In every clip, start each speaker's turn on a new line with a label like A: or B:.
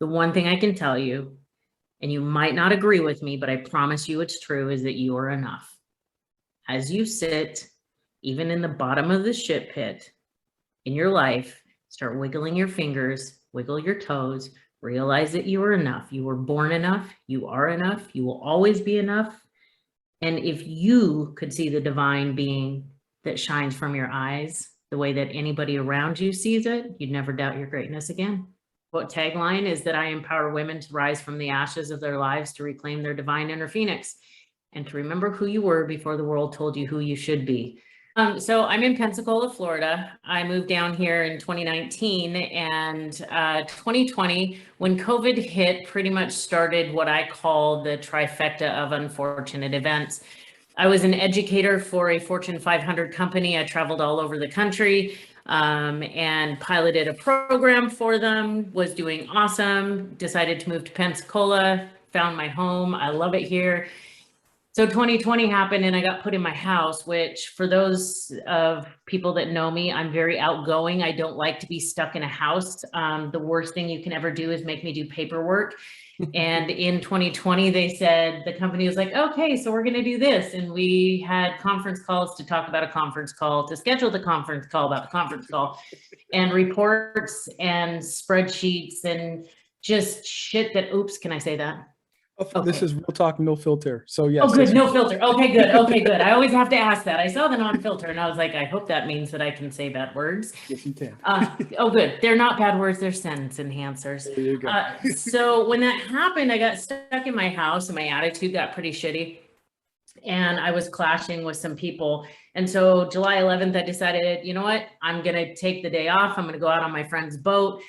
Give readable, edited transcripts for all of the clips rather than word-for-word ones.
A: The one thing I can tell you, and you might not agree with me, but I promise you it's true, is that you are enough. As you sit, even in the bottom of the shit pit in your life, start wiggling your fingers, wiggle your toes, realize that you are enough. You were born enough. You are enough. You will always be enough. And if you could see the divine being that shines from your eyes the way that anybody around you sees it, you'd never doubt your greatness again. What tagline is that I empower women to rise from the ashes of their lives to reclaim their divine inner phoenix and to remember who you were before the world told you who you should be. So I'm in Pensacola, Florida. I moved down here in 2019, and 2020, when COVID hit, pretty much started what I call the trifecta of unfortunate events. I was an educator for a Fortune 500 company. I traveled all over the country and piloted a program for them, was doing awesome, decided to move to Pensacola, found my home. I love it here. So 2020 happened and I got put in my house, which for those of people that know me, I'm very outgoing. I don't like to be stuck in a house. The worst thing you can ever do is make me do paperwork. And in 2020, they said, the company was like, okay, so we're going to do this. And we had conference calls to talk about a conference call, to schedule the conference call about the conference call, and reports and spreadsheets and just shit that, oops, can I say that?
B: Okay. This is real talk, no filter. So yes.
A: Oh, good. No filter. Okay, good. Okay, good. I always have to ask that. I saw the non-filter and I was like, I hope that means that I can say bad words.
B: Yes, you can.
A: Oh, good. They're not bad words. They're sentence enhancers.
B: There you go.
A: So when that happened, I got stuck in my house and my attitude got pretty shitty. And I was clashing with some people. And so July 11th, I decided, you know what? I'm going to take the day off. I'm going to go out on my friend's boat.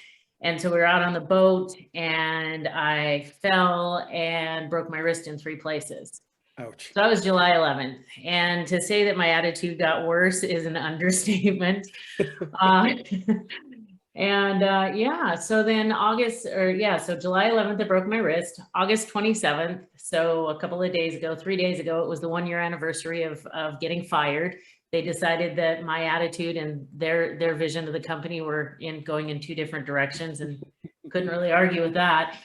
A: And so we were out on the boat and I fell and broke my wrist in 3 places.
B: Ouch.
A: So that was July 11th. And to say that my attitude got worse is an understatement. Yeah, so then so July 11th, I broke my wrist. August 27th, so a couple of days ago, 3 days ago, it was the 1-year anniversary of getting fired. They decided that my attitude and their vision of the company were going in 2 different directions, and couldn't really argue with that.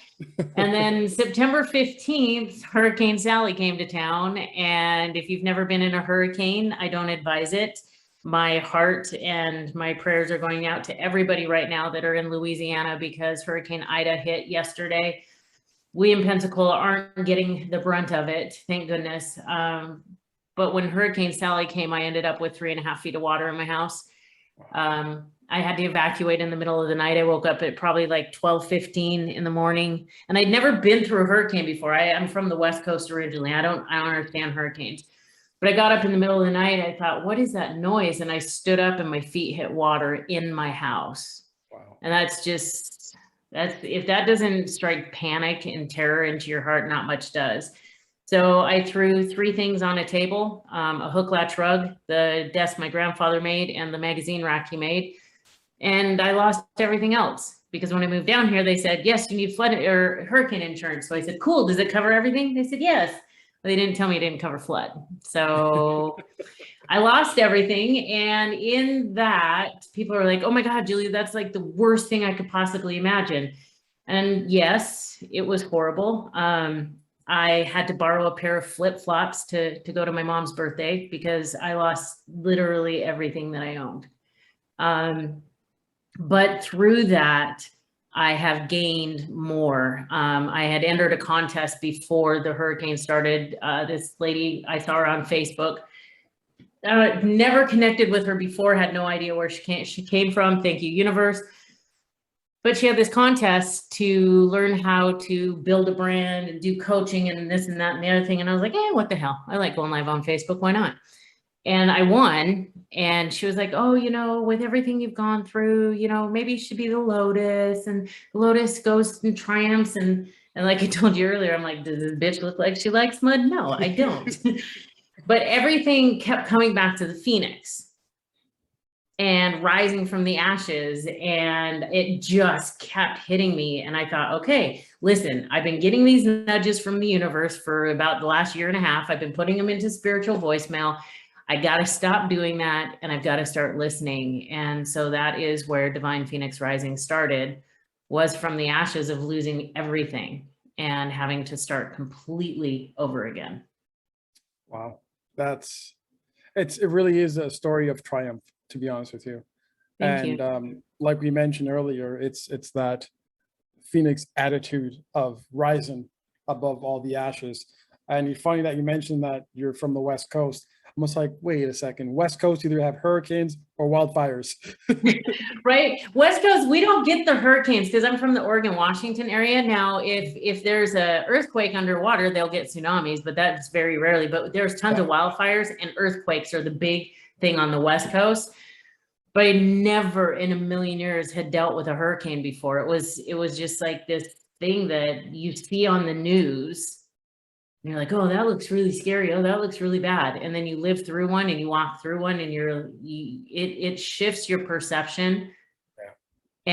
A: And then September 15th, Hurricane Sally came to town. And if you've never been in a hurricane, I don't advise it. My heart and my prayers are going out to everybody right now that are in Louisiana because Hurricane Ida hit yesterday. We in Pensacola aren't getting the brunt of it, thank goodness. But when Hurricane Sally came, I ended up with 3.5 feet of water in my house. I had to evacuate in the middle of the night. I woke up at probably like 12:15 in the morning, and I'd never been through a hurricane before. I'm from the West Coast originally. I don't understand hurricanes. But I got up in the middle of the night. I thought, what is that noise? And I stood up and my feet hit water in my house. Wow. And if that doesn't strike panic and terror into your heart, not much does. So I threw 3 things on a table, a hook latch rug, the desk my grandfather made, and the magazine rack he made. And I lost everything else because when I moved down here, they said, yes, you need flood or hurricane insurance. So I said, cool. Does it cover everything? They said, yes. But they didn't tell me it didn't cover flood. So I lost everything. And in that, people are like, oh my God, Julie, that's like the worst thing I could possibly imagine. And yes, it was horrible. I had to borrow a pair of flip-flops to go to my mom's birthday because I lost literally everything that I owned. But through that, I have gained more. I had entered a contest before the hurricane started. This lady, I saw her on Facebook. Never connected with her before, had no idea where she came from. Thank you, universe. But she had this contest to learn how to build a brand and do coaching and this and that and the other thing. And I was like, hey, what the hell? I like going live on Facebook. Why not? And I won. And she was like, oh, you know, with everything you've gone through, you know, maybe you should be the lotus, and the lotus goes and triumphs. And like I told you earlier, I'm like, does this bitch look like she likes mud? No, I don't. But everything kept coming back to the phoenix and rising from the ashes, and it just kept hitting me. And I thought, okay, listen, I've been getting these nudges from the universe for about the last 1.5 years. I've been putting them into spiritual voicemail. I got to stop doing that, and I've got to start listening. And so that is where Divine Phoenix Rising started. was from the ashes of losing everything and having to start completely over again.
B: Wow. It really is a story of triumph, to be honest with you.
A: Thank
B: And
A: you.
B: like we mentioned earlier, it's that Phoenix attitude of rising above all the ashes. And it's funny that you mentioned that you're from the West Coast. I'm just like, wait a second, West Coast either have hurricanes or wildfires.
A: Right. West Coast, we don't get the hurricanes because I'm from the Oregon, Washington area. Now, if there's a earthquake underwater, they'll get tsunamis, but that's very rarely. But there's tons of wildfires, and earthquakes are the big thing on the West Coast. But I never in a million years had dealt with a hurricane before. It was just like this thing that you see on the news. And you're like, oh, that looks really scary. Oh, that looks really bad. And then you live through one and you walk through one and it shifts your perception.
B: Yeah.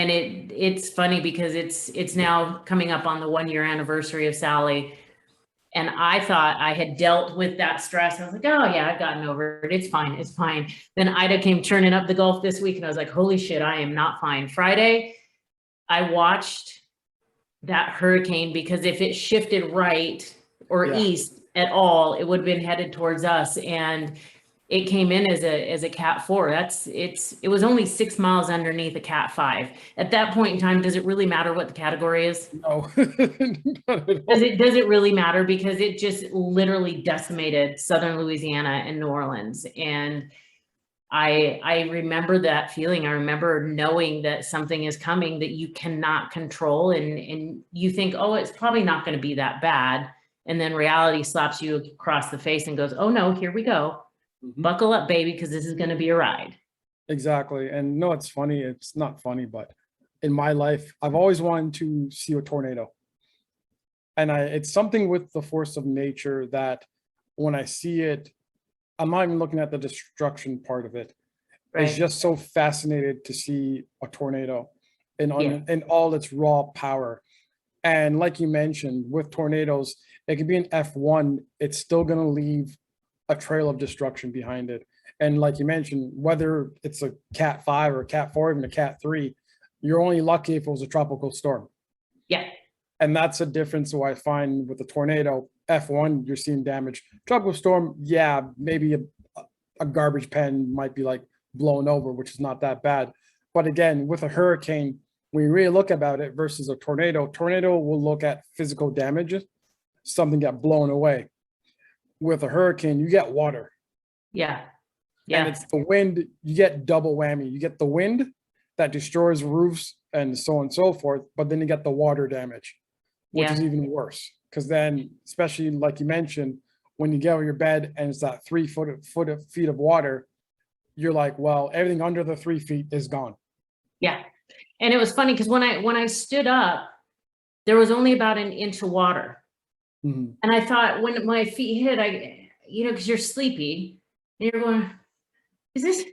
A: And it's funny because it's now coming up on the 1-year anniversary of Sally. And I thought I had dealt with that stress. I was like, oh yeah, I've gotten over it. It's fine. It's fine. Then Ida came churning up the Gulf this week and I was like, holy shit, I am not fine. Friday, I watched that hurricane because if it shifted right or east at all, it would have been headed towards us. And it came in as a Cat 4. It was only 6 miles underneath a Cat 5. At that point in time, does it really matter what the category is?
B: No, not at all.
A: Does it really matter? Because it just literally decimated southern Louisiana and New Orleans. And I remember that feeling. I remember knowing that something is coming that you cannot control, and you think, oh, it's probably not going to be that bad. And then reality slaps you across the face and goes, oh no, here we go. Buckle up, baby, because this is going to be a ride.
B: Exactly. And no, it's funny. It's not funny, but in my life, I've always wanted to see a tornado. And it's something with the force of nature that when I see it, I'm not even looking at the destruction part of it.
A: Right.
B: It's just so fascinated to see a tornado in all its raw power. And like you mentioned, with tornadoes, it could be an F1, it's still going to leave a trail of destruction behind it. And like you mentioned, whether it's a Cat 5 or a Cat 4, even a Cat 3, you're only lucky if it was a tropical storm.
A: Yeah.
B: And that's a difference that I find with the tornado. F1, you're seeing damage. Tropical storm, yeah, maybe a garbage pen might be like blown over, which is not that bad. But again, with a hurricane, when you really look about it versus a tornado will look at physical damages, something got blown away. With a hurricane, you get water.
A: Yeah. Yeah.
B: And it's the wind, you get double whammy. You get the wind that destroys roofs and so on and so forth, but then you get the water damage, which is even worse. Because then, especially like you mentioned, when you get out of your bed and it's that 3 feet of water, you're like, well, everything under the 3 feet is gone. Yeah.
A: And it was funny because when I stood up, there was only about an inch of water. And I thought when my feet hit, because you're sleepy and you're going, is this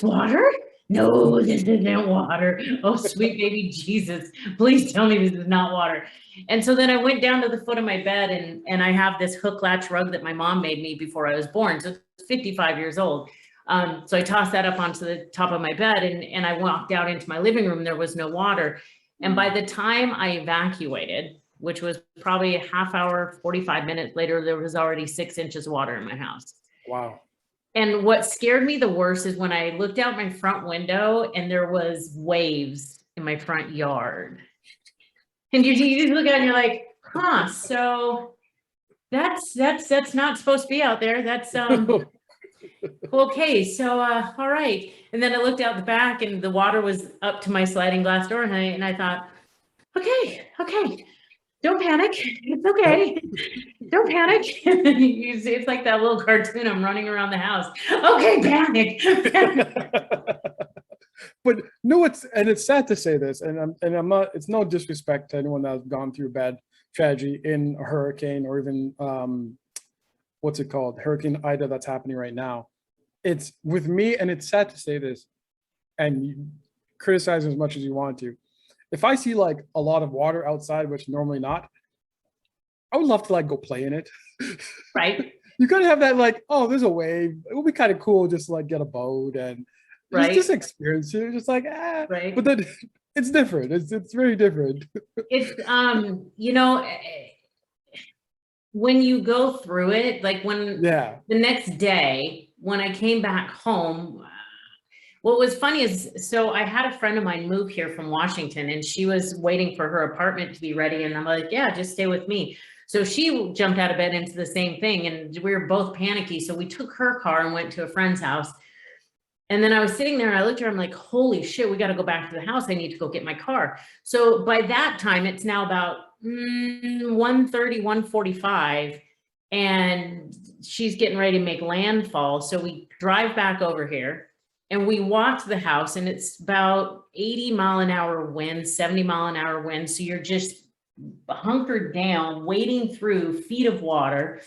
A: water? No, this isn't water. Oh, sweet baby Jesus, please tell me this is not water. And so then I went down to the foot of my bed and I have this hook latch rug that my mom made me before I was born. So it's 55 years old. So I tossed that up onto the top of my bed and I walked out into my living room. There was no water. And by the time I evacuated, which was probably a half hour, 45 minutes later, there was already 6 inches of water in my house.
B: Wow.
A: And what scared me the worst is when I looked out my front window and there was waves in my front yard. And you just look at it and you're like, huh, so that's not supposed to be out there. That's okay, so all right. And then I looked out the back and the water was up to my sliding glass door and I thought, okay. Don't panic. It's okay. Don't panic. It's like that little cartoon. I'm running around the house. Okay, panic.
B: But no, it's sad to say this, and I'm not. It's no disrespect to anyone that's gone through bad tragedy in a hurricane or even what's it called, Hurricane Ida that's happening right now. It's with me, and it's sad to say this, and you criticize as much as you want to. If I see like a lot of water outside, which normally not, I would love to like go play in it.
A: Right.
B: You gotta have that like, oh, there's a wave. It would be kind of cool just to like get a boat and just experience it. Just like,
A: Right.
B: But then It's different. It's very different.
A: It's, you know, when you go through it, like when
B: Yeah.
A: the next day, when I came back home, what was funny is, so I had a friend of mine move here from Washington and she was waiting for her apartment to be ready. And I'm like, yeah, just stay with me. So she jumped out of bed into the same thing and we were both panicky. So we took her car and went to a friend's house. And then I was sitting there and I looked at her, I'm like, holy shit, we got to go back to the house. I need to go get my car. So by that time, it's now about 1:30, 1:45, and she's getting ready to make landfall. So we drive back over here and we walk to the house and it's about 80-mile-an-hour wind, 70-mile-an-hour wind. So you're just hunkered down, wading through feet of water.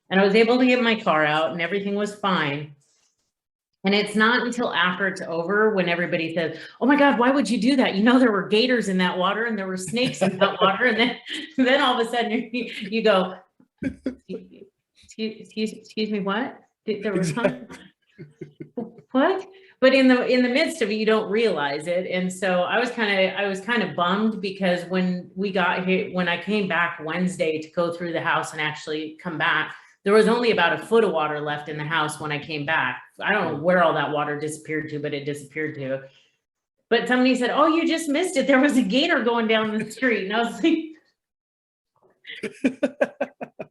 A: And I was able to get my car out and everything was fine. And it's not until after it's over when everybody says, oh my God, why would you do that? You know, there were gators in that water and there were snakes in that water. And then all of a sudden you go, excuse me, what? There was what? But in the midst of it, you don't realize it. And so I was kind of bummed because when we got here, when I came back Wednesday to go through the house and actually come back, there was only about a foot of water left in the house when I came back. I don't know where all that water disappeared to, but it disappeared to. But somebody said, oh, you just missed it. There was a gator going down the street. And I was like,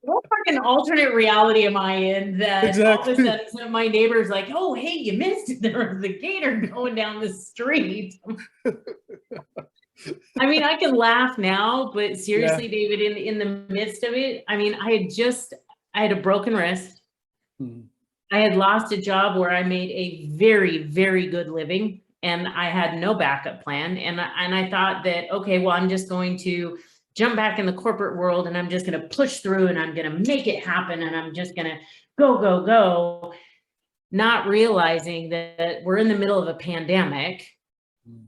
A: what fucking alternate reality am I in that
B: Exactly.
A: all of a sudden my neighbor's like, oh, hey, you missed it. There was a gator going down the street. I mean, I can laugh now, but seriously, David, in the midst of it, I mean, I had a broken wrist. I had lost a job where I made a very, very good living and I had no backup plan. And I thought that, okay, well, I'm just going to jump back in the corporate world and I'm just going to push through and I'm going to make it happen. And I'm just going to go, not realizing that we're in the middle of a pandemic.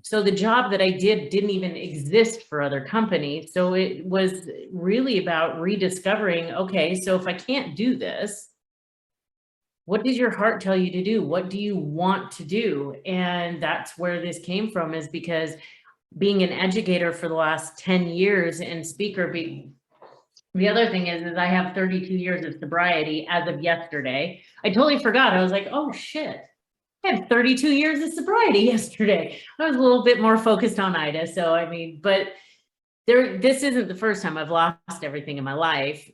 A: So the job that I did didn't even exist for other companies. So it was really about rediscovering, okay, so if I can't do this, what does your heart tell you to do? What do you want to do? And that's where this came from, is because being an educator for the last 10 years and speaker, the other thing is I have 32 years of sobriety as of yesterday. I totally forgot. I was like, oh shit. I had 32 years of sobriety yesterday. I was a little bit more focused on Ida. So, I mean, but this isn't the first time I've lost everything in my life.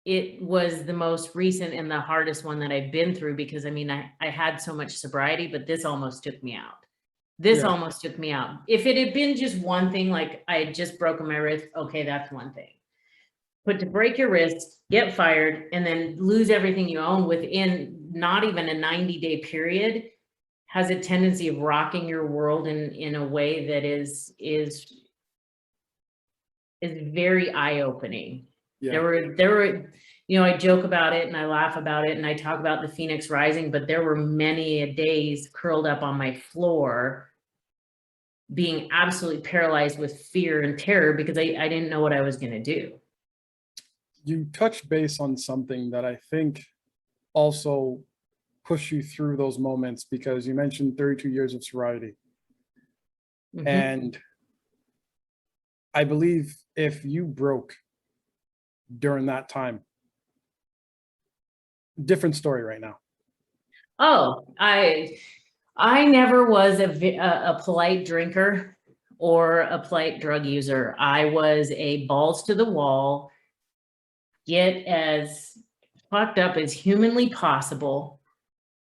A: It was the most recent and the hardest one that I've been through because I mean, I had so much sobriety, but this almost took me out. Almost took me out. If it had been just one thing, like I had just broken my wrist, okay, that's one thing. But to break your wrist, get fired, and then lose everything you own within not even a 90-day period has a tendency of rocking your world in a way that is very eye-opening. Yeah. There were, you know, I joke about it and I laugh about it and I talk about the Phoenix Rising, but there were many days curled up on my floor being absolutely paralyzed with fear and terror because I didn't know what I was going to do.
B: You touched base on something that I think also push you through those moments, because you mentioned 32 years of sobriety. Mm-hmm. And I believe if you broke during that time, different story right now.
A: Oh, I never was a polite drinker or a polite drug user. I was a balls to the wall, get as fucked up as humanly possible,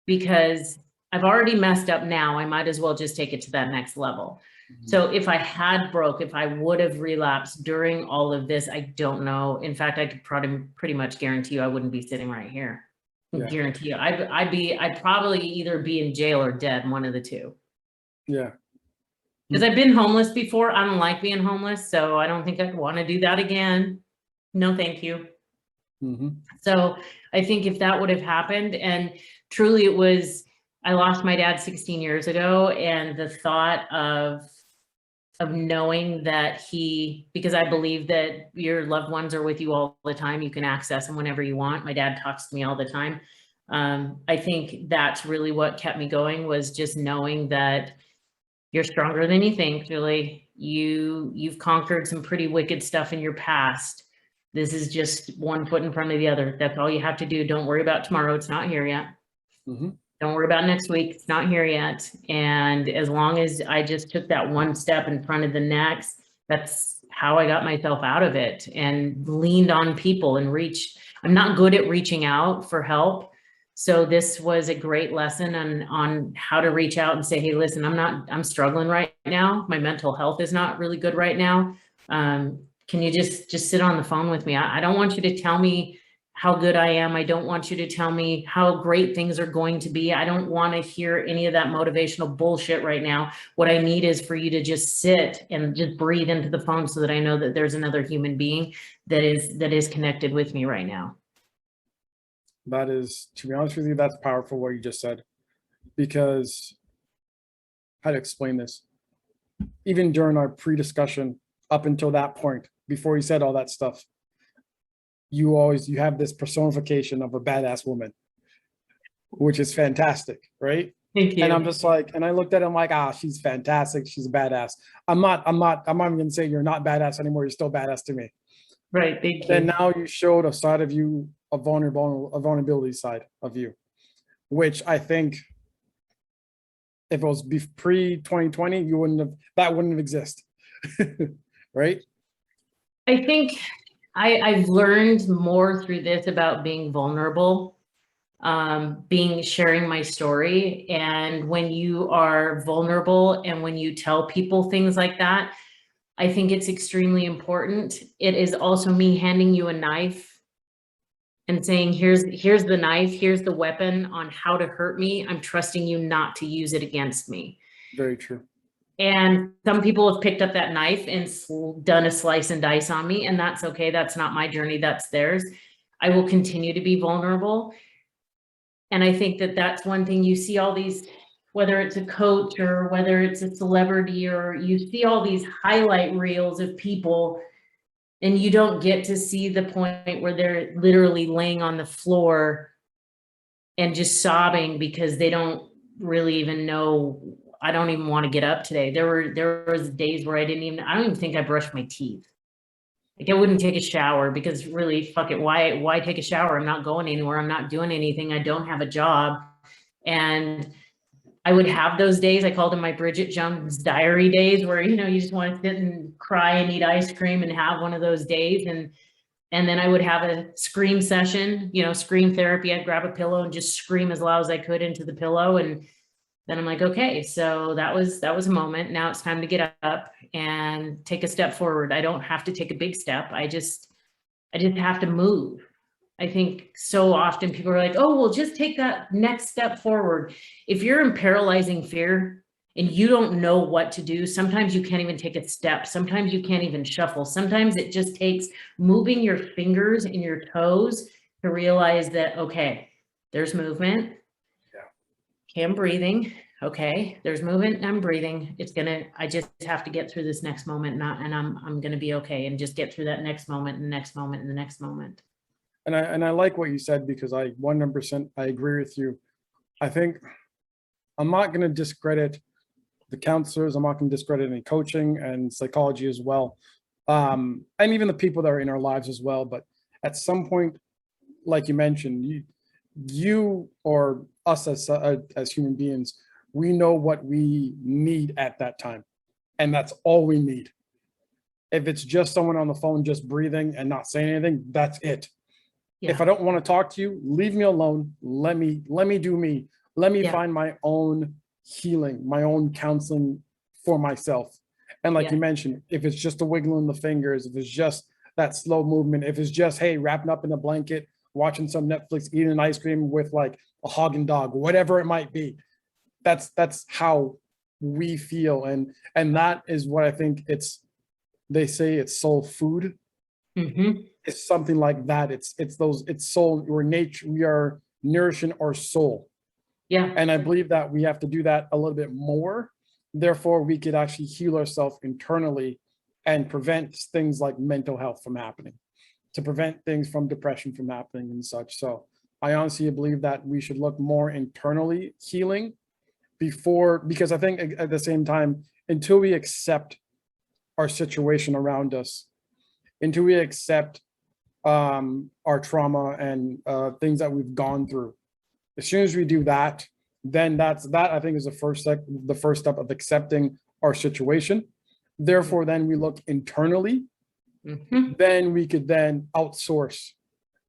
A: because I've already messed up now. I might as well just take it to that next level. Mm-hmm. So if I had broke, if I would have relapsed during all of this, I don't know. In fact, I could pretty much guarantee you I wouldn't be sitting right here. Yeah. Guarantee you. I'd probably either be in jail or dead, one of the two.
B: Yeah.
A: Because I've been homeless before. I don't like being homeless, so I don't think I'd want to do that again. No, thank you. Mm-hmm. So I think if that would have happened, and truly it was, I lost my dad 16 years ago, and the thought of knowing that because I believe that your loved ones are with you all the time, you can access them whenever you want. My dad talks to me all the time. I think that's really what kept me going, was just knowing that you're stronger than you think, Julie. You've conquered some pretty wicked stuff in your past. This is just one foot in front of the other. That's all you have to do. Don't worry about tomorrow. It's not here yet. Don't worry about next week. It's not here yet. And as long as I just took that one step in front of the next, that's how I got myself out of it and leaned on people and reached. I'm not good at reaching out for help. So this was a great lesson on how to reach out and say, hey, listen, I'm struggling right now. My mental health is not really good right now. Can you just sit on the phone with me? I don't want you to tell me how good I am. I don't want you to tell me how great things are going to be. I don't want to hear any of that motivational bullshit right now. What I need is for you to just sit and just breathe into the phone so that I know that there's another human being that is connected with me right now.
B: That is, to be honest with you, that's powerful what you just said, because how to explain this? Even during our pre-discussion, up until that point, before you said all that stuff, you have this personification of a badass woman, which is fantastic, right?
A: Thank you.
B: And I'm just like, and I looked at him like, she's fantastic. She's a badass. I'm not even gonna say you're not badass anymore. You're still badass to me.
A: Right. Thank you.
B: And now you showed a side of you, a vulnerability side of you, which I think if it was pre-2020, that wouldn't have existed. Right?
A: I think I've learned more through this about being vulnerable, sharing my story. And when you are vulnerable and when you tell people things like that, I think it's extremely important. It is also me handing you a knife and saying, here's the knife, here's the weapon on how to hurt me. I'm trusting you not to use it against me.
B: Very true.
A: And some people have picked up that knife and done a slice and dice on me, and that's okay. That's not my journey, that's theirs. I will continue to be vulnerable. And I think that that's one thing you see all these, whether it's a coach or whether it's a celebrity, or you see all these highlight reels of people and you don't get to see the point where they're literally laying on the floor and just sobbing because they don't really even know, I don't even want to get up today. There was days where I don't even think I brushed my teeth. Like, I wouldn't take a shower because really, fuck it, why take a shower? I'm not going anywhere. I'm not doing anything. I don't have a job. And I would have those days. I called them my Bridget Jones diary days, where, you just want to sit and cry and eat ice cream and have one of those days. And then I would have a scream session, scream therapy. I'd grab a pillow and just scream as loud as I could into the pillow. And then I'm like, okay, so that was a moment. Now it's time to get up and take a step forward. I don't have to take a big step. I just have to move. I think so often people are like, oh, well, just take that next step forward. If you're in paralyzing fear and you don't know what to do, sometimes you can't even take a step. Sometimes you can't even shuffle. Sometimes it just takes moving your fingers and your toes to realize that, okay, there's movement. Okay, I'm breathing. Okay, there's movement and I'm breathing. I just have to get through this next moment, and I'm gonna be okay, and just get through that next moment and the next moment and the next moment.
B: And I like what you said, because I 100% I agree with you. I think I'm not going to discredit the counselors. I'm not going to discredit any coaching and psychology as well. And even the people that are in our lives as well. But at some point, like you mentioned, you or us as human beings, we know what we need at that time. And that's all we need. If it's just someone on the phone, just breathing and not saying anything, that's it. Yeah. If I don't want to talk to you, leave me alone. Let me do me. Let me find my own healing, my own counseling for myself. And like you mentioned, if it's just a wiggle in the fingers, if it's just that slow movement, if it's just, hey, wrapping up in a blanket, watching some Netflix, eating an ice cream with like a hog and dog, whatever it might be, that's how we feel. And that is what I think they say it's soul food. Mm-hmm. It's something like that. It's soul, we are nourishing our soul. Yeah. And I believe that we have to do that a little bit more. Therefore, we could actually heal ourselves internally and prevent things like mental health from happening, to prevent things from depression from happening and such. So I honestly believe that we should look more internally healing because I think at the same time, until we accept our situation around us, until we accept our trauma and things that we've gone through. As soon as we do that, then that I think is the first step of accepting our situation. Therefore, then we look internally. Then we could then outsource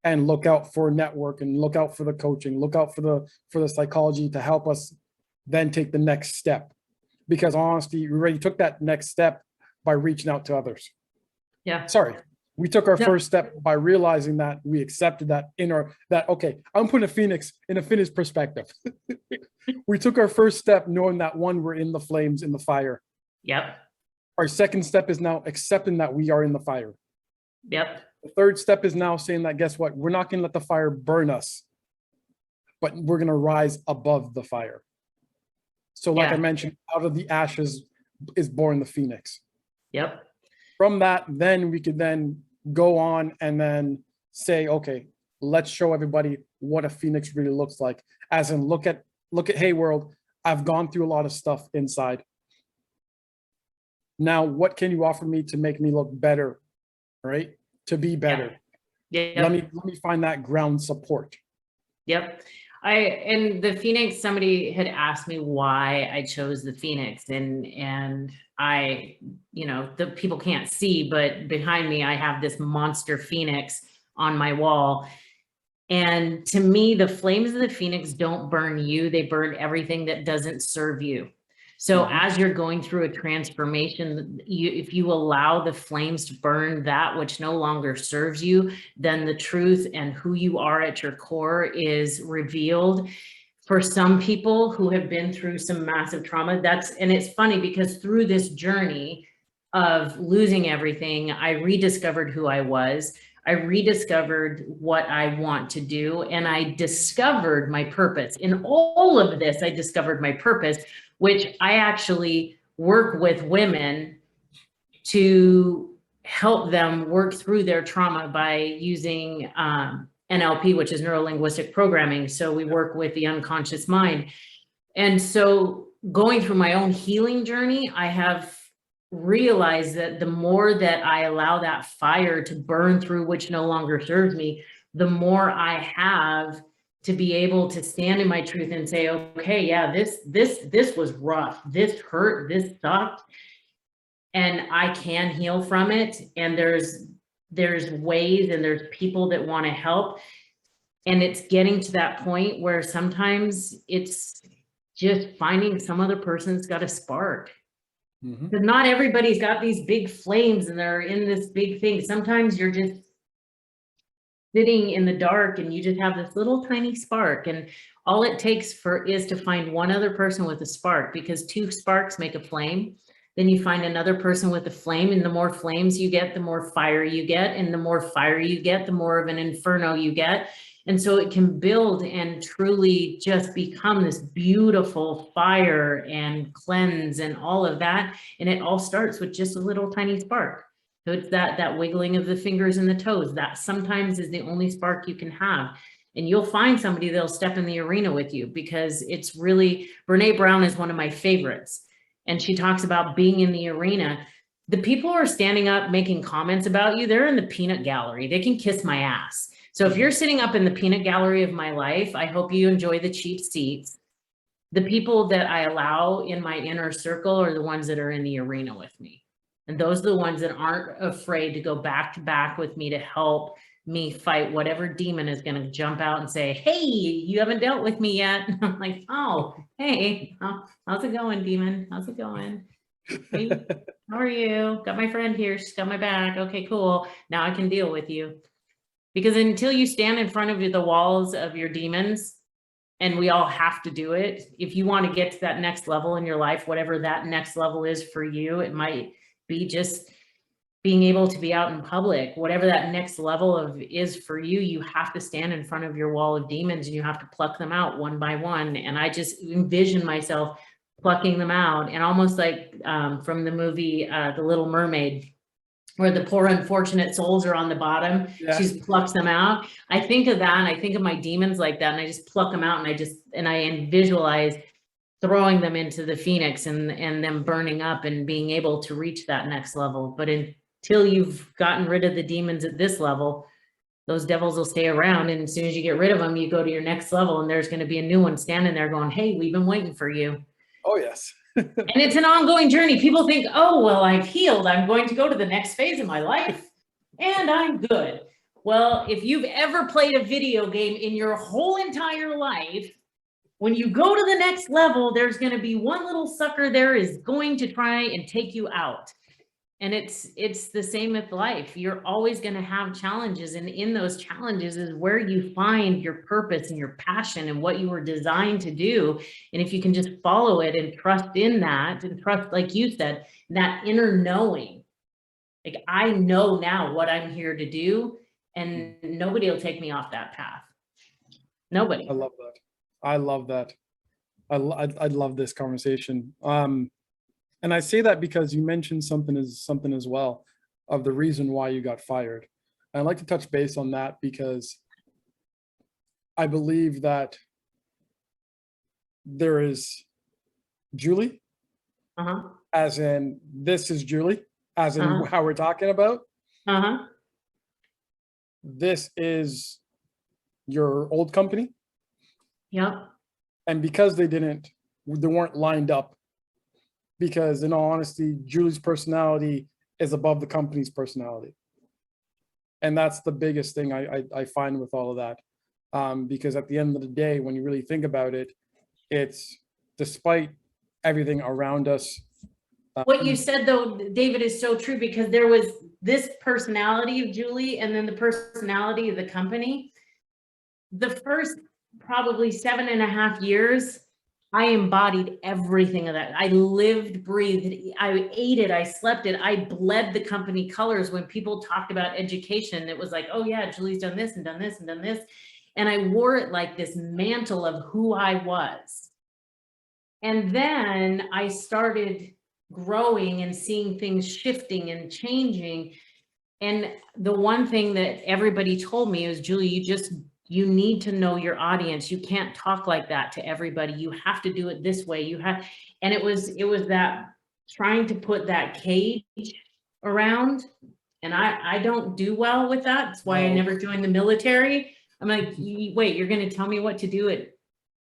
B: and look out for network and look out for the coaching, look out for the psychology to help us then take the next step. Because honestly, we already took that next step by reaching out to others.
A: Yeah.
B: Sorry. We took our first step by realizing that we accepted that okay, I'm putting a phoenix in a Finnish perspective. We took our first step knowing that one, we're in the flames, in the fire.
A: Yep.
B: Our second step is now accepting that we are in the fire.
A: Yep.
B: The third step is now saying that, guess what? We're not going to let the fire burn us, but we're going to rise above the fire. So like I mentioned, out of the ashes is born the phoenix.
A: Yep.
B: From that, then we could then go on and then say, okay, let's show everybody what a phoenix really looks like. As in, look at, hey world, I've gone through a lot of stuff inside. Now, what can you offer me to make me look better, right? To be better.
A: Yeah.
B: Let me find that ground support.
A: Yep. And the Phoenix, somebody had asked me why I chose the Phoenix, and I, the people can't see, but behind me, I have this monster Phoenix on my wall. And to me, the flames of the Phoenix don't burn you. They burn everything that doesn't serve you. So as you're going through a transformation, if you allow the flames to burn that which no longer serves you, then the truth and who you are at your core is revealed. For some people who have been through some massive trauma, and it's funny because through this journey of losing everything, I rediscovered who I was. I rediscovered what I want to do, and I discovered my purpose. In all of this, I discovered my purpose, which I actually work with women to help them work through their trauma by using NLP, which is neuro-linguistic programming. So we work with the unconscious mind. And so going through my own healing journey, I have realized that the more that I allow that fire to burn through which no longer serves me, the more I have to be able to stand in my truth and say, okay, yeah, this was rough, this hurt, this sucked, and I can heal from it. And there's ways and there's people that want to help. And it's getting to that point where sometimes it's just finding some other person's got a spark. Because not everybody's got these big flames and they're in this big thing. Sometimes you're just sitting in the dark and you just have this little tiny spark, and all it takes is to find one other person with a spark, because two sparks make a flame. Then you find another person with a flame, and the more flames you get, the more fire you get, and the more fire you get, the more of an inferno you get. And so it can build and truly just become this beautiful fire and cleanse and all of that. And it all starts with just a little tiny spark. So it's that wiggling of the fingers and the toes that sometimes is the only spark you can have. And you'll find somebody that'll step in the arena with you, because it's really, Brene Brown is one of my favorites. And she talks about being in the arena. The people who are standing up making comments about you, they're in the peanut gallery. They can kiss my ass. So if you're sitting up in the peanut gallery of my life, I hope you enjoy the cheap seats. The people that I allow in my inner circle are the ones that are in the arena with me. And those are the ones that aren't afraid to go back to back with me to help me fight whatever demon is going to jump out and say, hey, you haven't dealt with me yet. And I'm like, oh, hey, how's it going, demon? How's it going? Hey, how are you? Got my friend here. She's got my back. Okay, cool. Now I can deal with you. Because until you stand in front of the walls of your demons, and we all have to do it, if you want to get to that next level in your life, whatever that next level is for you, it might be just being able to be out in public, whatever that next level is for you, you have to stand in front of your wall of demons and you have to pluck them out one by one. And I just envision myself plucking them out, and almost like from the movie, The Little Mermaid, where the poor unfortunate souls are on the bottom.
B: Yeah.
A: She plucks them out. I think of that, and I think of my demons like that, and I just pluck them out, and I visualize. throwing them into the Phoenix and them burning up and being able to reach that next level. But until you've gotten rid of the demons at this level, those devils will stay around. And as soon as you get rid of them, you go to your next level and there's going to be a new one standing there going, hey, we've been waiting for you.
B: Oh, yes.
A: And it's an ongoing journey. People think, oh, well, I've healed. I'm going to go to the next phase of my life and I'm good. Well, if you've ever played a video game in your whole entire life, when you go to the next level, there's going to be one little sucker there is going to try and take you out. And it's the same with life. You're always going to have challenges. And in those challenges is where you find your purpose and your passion and what you were designed to do. And if you can just follow it and trust in that and trust, like you said, that inner knowing, like I know now what I'm here to do and nobody will take me off that path. Nobody.
B: I love that. I love that. I love this conversation. And I say that because you mentioned something as well of the reason why you got fired. And I'd like to touch base on that because I believe that there is Julie, as in this is Julie, as in how we're talking about. This is your old company.
A: Yep.
B: And because they weren't lined up, because in all honesty, Julie's personality is above the company's personality. And that's the biggest thing I find with all of that. Because at the end of the day, when you really think about it, it's despite everything around us.
A: What you said though, David, is so true because there was this personality of Julie and then the personality of the company. The first probably 7.5 years, I embodied everything of that. I lived, breathed, I ate it, I slept it, I bled the company colors. When people talked about education, it was like, oh yeah, Julie's done this and done this and done this. And I wore it like this mantle of who I was. And then I started growing and seeing things shifting and changing. And the one thing that everybody told me was, Julie, you need to know your audience. You can't talk like that to everybody. You have to do it this way. And it was that trying to put that cage around. And I don't do well with that. That's why I never joined the military. I'm like, wait, you're going to tell me what to do it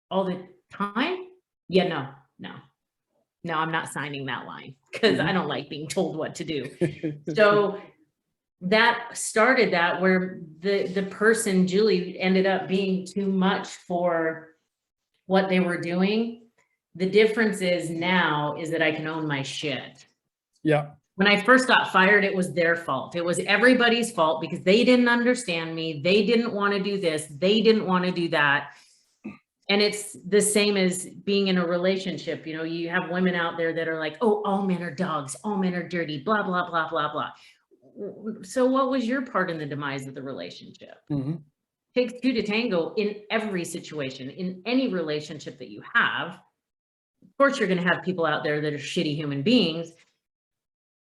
A: all the time? Yeah, no, I'm not signing that line because I don't like being told what to do. So that started that where the person, Julie, ended up being too much for what they were doing. The difference is now is that I can own my shit.
B: Yeah.
A: When I first got fired, it was their fault. It was everybody's fault because they didn't understand me. They didn't want to do this. They didn't want to do that. And it's the same as being in a relationship. You know, you have women out there that are like, oh, all men are dogs. All men are dirty, blah, blah, blah, blah, blah. So what was your part in the demise of the relationship? Takes two to tango in every situation, in any relationship that you have. Of course, you're going to have people out there that are shitty human beings.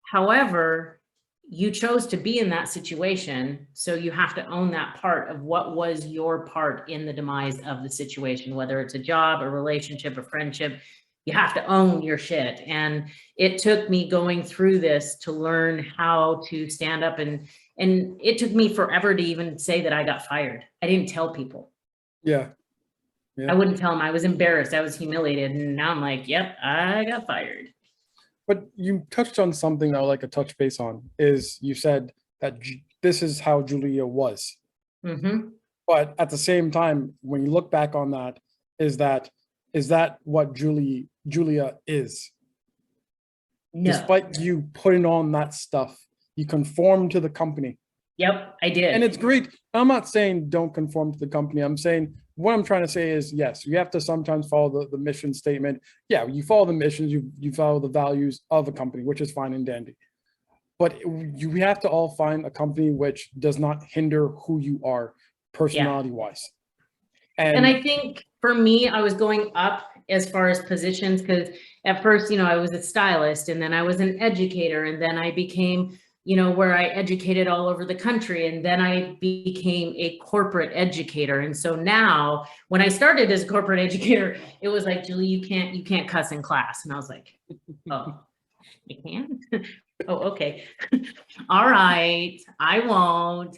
A: However, you chose to be in that situation. So you have to own that part of what was your part in the demise of the situation, whether it's a job, a relationship, a friendship. You have to own your shit. And it took me going through this to learn how to stand up and it took me forever to even say that I got fired. I didn't tell people.
B: Yeah.
A: I wouldn't tell them. I was embarrassed. I was humiliated. And now I'm like, yep, I got fired.
B: But you touched on something that I would like to touch base on is you said that this is how Julia was. But at the same time, when you look back on that, is that what Julia is? No. Despite you putting on that stuff, you conform to the company.
A: Yep, I did.
B: And it's great. I'm not saying don't conform to the company. I'm saying what I'm trying to say is, yes, you have to sometimes follow the mission statement. Yeah, you follow the missions, you follow the values of a company, which is fine and dandy. But we have to all find a company which does not hinder who you are personality-wise.
A: And I think for me, I was going up as far as positions because at first, you know, I was a stylist and then I was an educator and then I became where I educated all over the country, and then I became a corporate educator. And so now when I started as a corporate educator, it was like, Julie, you can't cuss in class. And I was like, oh, I can? Oh, okay. All right, I won't.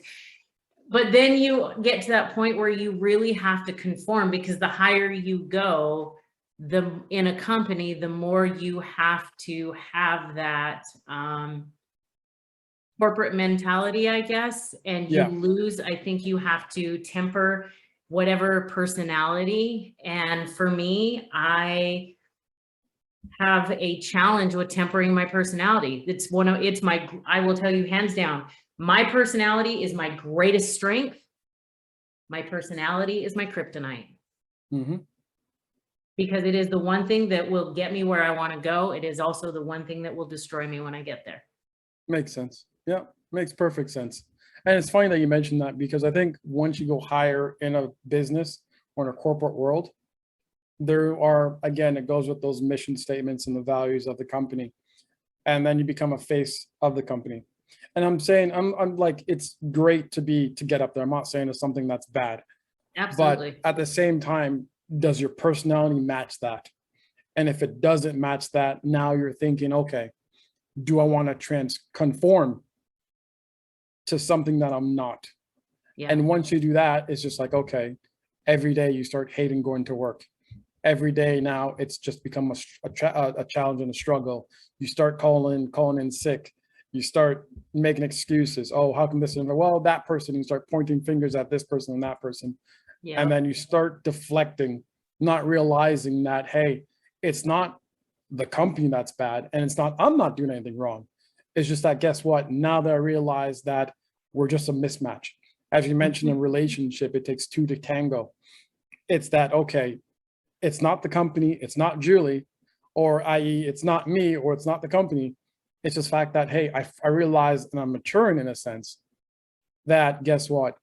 A: But then you get to that point where you really have to conform, because the higher you go, in a company, the more you have to have that corporate mentality, I guess, and you lose, I think you have to temper whatever personality. And for me, I have a challenge with tempering my personality. I will tell you hands down, my personality is my greatest strength. My personality is my kryptonite.
B: Mm-hmm.
A: Because it is the one thing that will get me where I want to go. It is also the one thing that will destroy me when I get there.
B: Makes sense. Yeah, makes perfect sense. And it's funny that you mentioned that, because I think once you go higher in a business or in a corporate world, there are, again, it goes with those mission statements and the values of the company. And then you become a face of the company. And I'm saying, I'm like, it's great to get up there. I'm not saying it's something that's bad.
A: Absolutely.
B: But at the same time, does your personality match that? And if it doesn't match that, now you're thinking, okay, do I want to conform to something that I'm not?
A: Yeah.
B: And once you do that, it's just like, okay, every day you start hating going to work. Every day now it's just become a challenge and a struggle. You start calling in sick. You start making excuses. Oh, how come this? And well, that person, you start pointing fingers at this person and that person.
A: Yeah.
B: And then you start deflecting, not realizing that, hey, it's not the company that's bad, and it's not, I'm not doing anything wrong. It's just that, guess what? Now that I realize that we're just a mismatch. As you mentioned, in relationship, it takes two to tango. It's that, okay, it's not the company, it's not Julie, or i.e. it's not me, or it's not the company. It's just the fact that, hey, I realize, and I'm maturing in a sense, that guess what?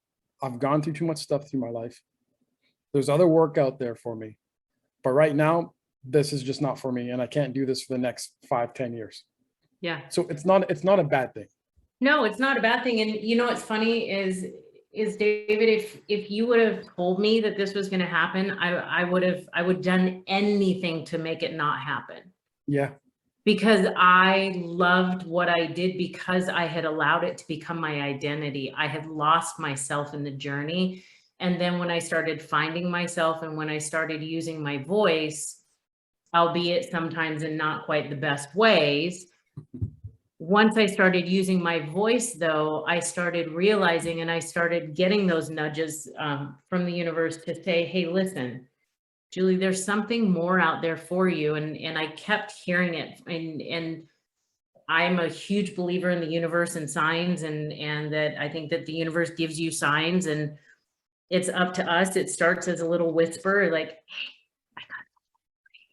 B: I've gone through too much stuff through my life. There's other work out there for me. But right now, this is just not for me, and I can't do this for the next 5-10 years.
A: Yeah.
B: So it's not a bad thing.
A: No, it's not a bad thing. And what's funny is David, if you would have told me that this was going to happen, I would done anything to make it not happen.
B: Yeah.
A: Because I loved what I did, because I had allowed it to become my identity. I had lost myself in the journey. And then when I started finding myself, and when I started using my voice, albeit sometimes in not quite the best ways, once I started using my voice, though, I started realizing, and I started getting those nudges from the universe to say, hey, listen, Julie, there's something more out there for you. And I kept hearing it. And I'm a huge believer in the universe and signs, and that I think that the universe gives you signs, and it's up to us. It starts as a little whisper, like, hey, I got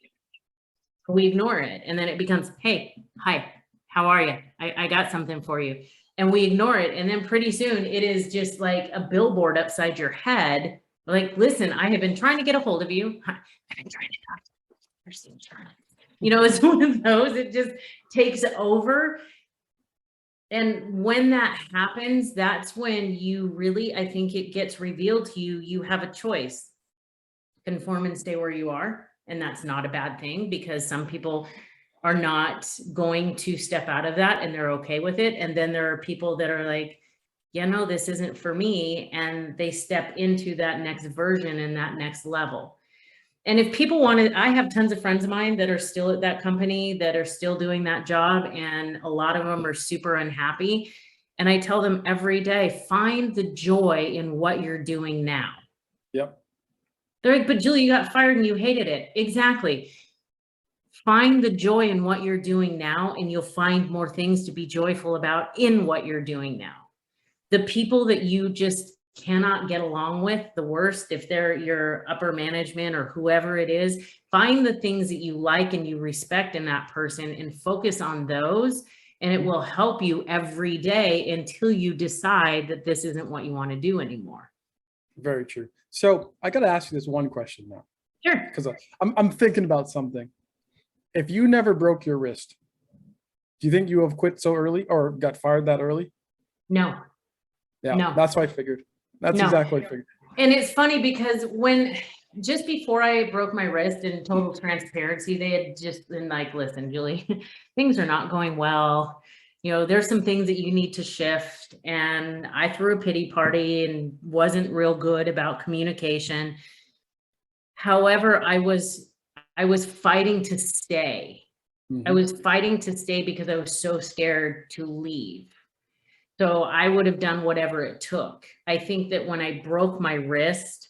A: it. We ignore it. And then it becomes, hey, hi, how are you? I got something for you. And we ignore it. And then pretty soon it is just like a billboard upside your head. Like, listen, I have been trying to get a hold of you. I've been trying to talk to the person. It's one of those, it just takes over. And when that happens, that's when you really, I think it gets revealed to you, you have a choice. Conform and stay where you are. And that's not a bad thing, because some people are not going to step out of that and they're okay with it. And then there are people that are like, yeah, no, this isn't for me. And they step into that next version and that next level. And if people want to, I have tons of friends of mine that are still at that company, that are still doing that job. And a lot of them are super unhappy. And I tell them every day, find the joy in what you're doing now.
B: Yep.
A: They're like, but Julie, you got fired and you hated it. Exactly. Find the joy in what you're doing now, and you'll find more things to be joyful about in what you're doing now. The people that you just cannot get along with the worst, if they're your upper management or whoever it is, find the things that you like and you respect in that person and focus on those. And it will help you every day until you decide that this isn't what you want to do anymore.
B: Very true. So I got to ask you this one question now.
A: Sure.
B: Because I'm thinking about something. If you never broke your wrist, Do you think you have quit so early or got fired that early?
A: No,
B: Yeah,
A: no,
B: that's what I figured. That's
A: no.
B: exactly what I figured.
A: And it's funny because just before I broke my wrist, in total transparency, they had just been like, listen, Julie, things are not going well. There's some things that you need to shift. And I threw a pity party and wasn't real good about communication. However, I was fighting to stay. I was fighting to stay because I was so scared to leave. So I would have done whatever it took. I think that when I broke my wrist,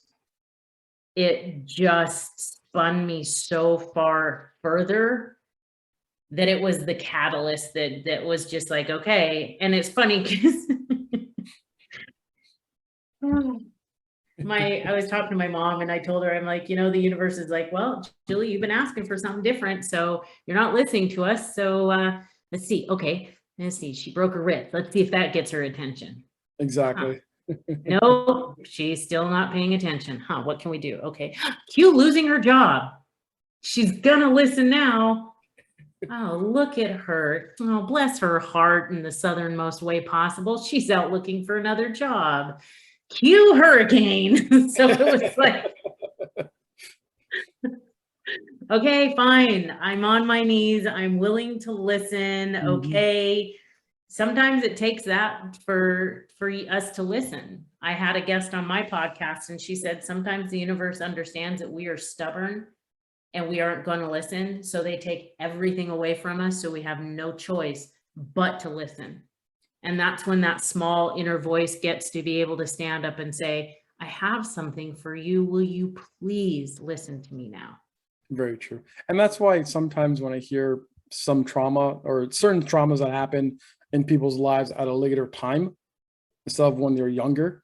A: it just spun me so far further that it was the catalyst that was just like, okay. And it's funny because I was talking to my mom and I told her, I'm like, the universe is like, well, Julie, you've been asking for something different. So you're not listening to us. So let's see. Okay. Let's see. She broke her wrist. Let's see if that gets her attention.
B: Exactly.
A: No, she's still not paying attention. What can we do? Okay. Q losing her job. She's gonna listen now. Oh, look at her. Oh, bless her heart in the southernmost way possible. She's out looking for another job. Cue hurricane. So it was like, okay, fine. I'm on my knees. I'm willing to listen. Okay. Sometimes it takes that for us to listen. I had a guest on my podcast and she said, sometimes the universe understands that we are stubborn and we aren't going to listen. So they take everything away from us. So we have no choice but to listen. And that's when that small inner voice gets to be able to stand up and say, I have something for you. Will you please listen to me now?
B: Very true. And that's why sometimes when I hear some trauma or certain traumas that happen in people's lives at a later time, instead of when they're younger,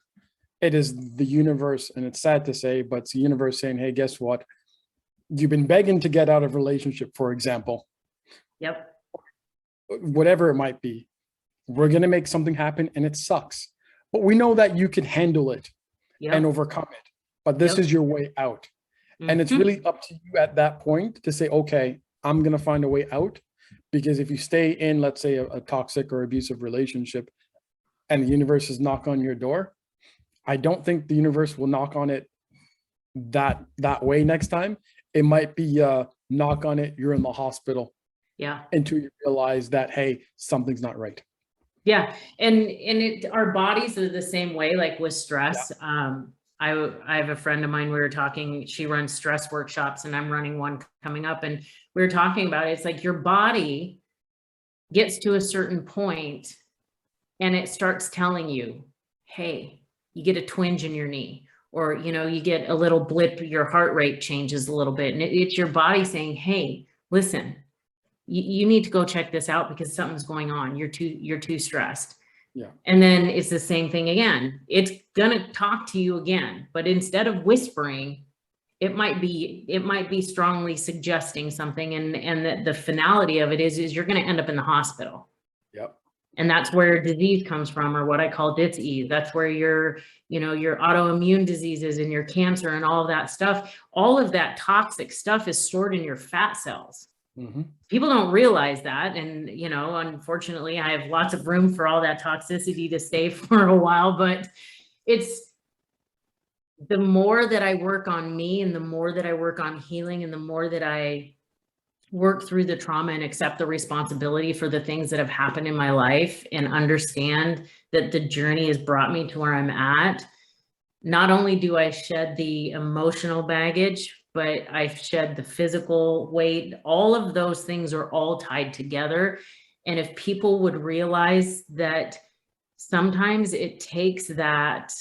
B: it is the universe, and it's sad to say, but it's the universe saying, hey, guess what? You've been begging to get out of a relationship, for example.
A: Yep.
B: Whatever it might be. We're going to make something happen and it sucks. But we know that you can handle it and overcome it. But this is your way out. And it's really up to you at that point to say, okay, I'm going to find a way out. Because if you stay in, let's say, a toxic or abusive relationship and the universe is knock on your door, I don't think the universe will knock on it that way next time. It might be knock on it, you're in the hospital.
A: Yeah.
B: Until you realize that, hey, something's not right.
A: Yeah. And our bodies are the same way, like with stress. Yeah. I have a friend of mine, we were talking, she runs stress workshops and I'm running one coming up, and we were talking about it. It's like your body gets to a certain point and it starts telling you, hey, you get a twinge in your knee, or, you get a little blip, your heart rate changes a little bit. And it's your body saying, hey, listen, you need to go check this out because something's going on. You're too stressed. Yeah. And then it's the same thing again. It's gonna talk to you again, but instead of whispering, it might be strongly suggesting something. And the finality of it is you're gonna end up in the hospital. Yep. And that's where disease comes from, or what I call dis-ease. That's where your autoimmune diseases and your cancer and all of that stuff, all of that toxic stuff is stored in your fat cells. People don't realize that. And, unfortunately, I have lots of room for all that toxicity to stay for a while, but it's the more that I work on me and the more that I work on healing and the more that I work through the trauma and accept the responsibility for the things that have happened in my life and understand that the journey has brought me to where I'm at. Not only do I shed the emotional baggage, but I've shed the physical weight. All of those things are all tied together. And if people would realize that sometimes it takes that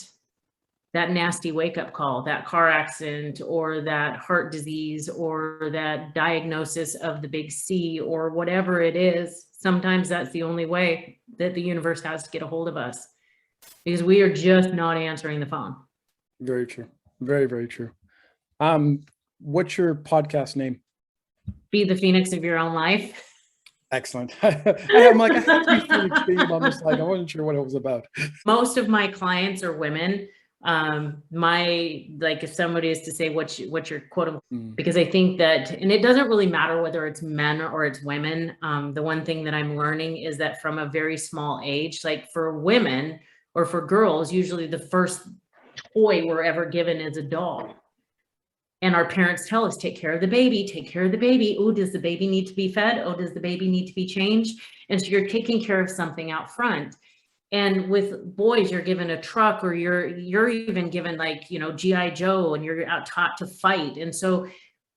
A: nasty wake-up call, that car accident or that heart disease or that diagnosis of the big C or whatever it is, sometimes that's the only way that the universe has to get a hold of us, because we are just not answering the phone.
B: Very true. Very, very true. What's your podcast name?
A: Be the Phoenix of your own life.
B: Excellent. I'm like, I have to be Phoenix being on this slide. I wasn't sure what it was about.
A: Most of my clients are women. Like if somebody is to say what's your quote unquote,
B: Mm.
A: because I think that, and it doesn't really matter whether it's men or it's women. The one thing that I'm learning is that from a very small age, like for women or for girls, usually the first toy we're ever given is a doll. And our parents tell us, take care of the baby, take care of the baby. Oh, does the baby need to be fed? Oh, does the baby need to be changed? And so you're taking care of something out front. And with boys, you're given a truck, or you're even given, like, you know, GI Joe, and you're out taught to fight. And so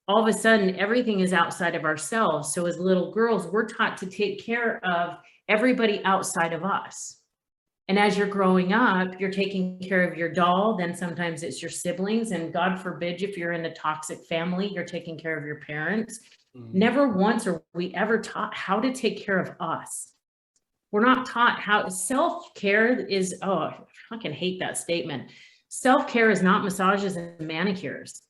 A: all of a sudden everything is outside of ourselves. So as little girls, we're taught to take care of everybody outside of us. And as you're growing up, you're taking care of your doll, then sometimes it's your siblings, and God forbid if you're in a toxic family, you're taking care of your parents. Never once are we ever taught how to take care of us. We're not taught how. Self-care is, oh, I fucking hate that statement. Self-care is not massages and manicures.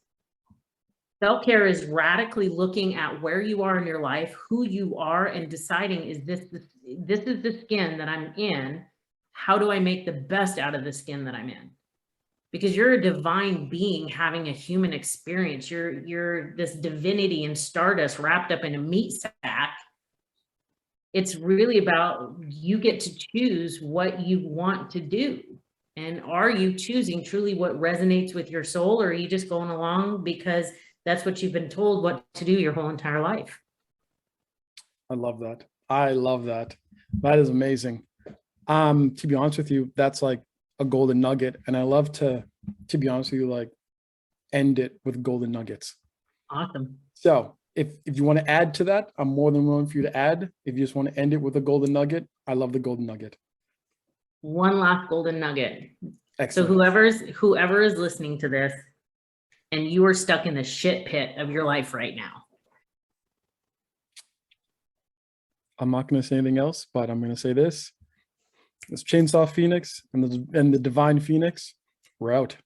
A: Self-care is radically looking at where you are in your life, who you are, and deciding, is this is the skin that I'm in. How do I make the best out of the skin that I'm in? Because you're a divine being having a human experience. You're this divinity in stardust wrapped up in a meat sack. It's really about, you get to choose what you want to do. And are you choosing truly what resonates with your soul, or are you just going along because that's what you've been told what to do your whole entire life?
B: I love that. I love that. That is amazing. To be honest with you, that's like a golden nugget. And I love to be honest with you, like end it with golden nuggets.
A: Awesome.
B: So if you want to add to that, I'm more than willing for you to add. If you just want to end it with a golden nugget, I love the golden nugget.
A: One last golden nugget.
B: Excellent.
A: So whoever is listening to this and you are stuck in the shit pit of your life right now.
B: I'm not going to say anything else, but I'm going to say this. It's Chainsaw Phoenix and the Divine Phoenix. We're out.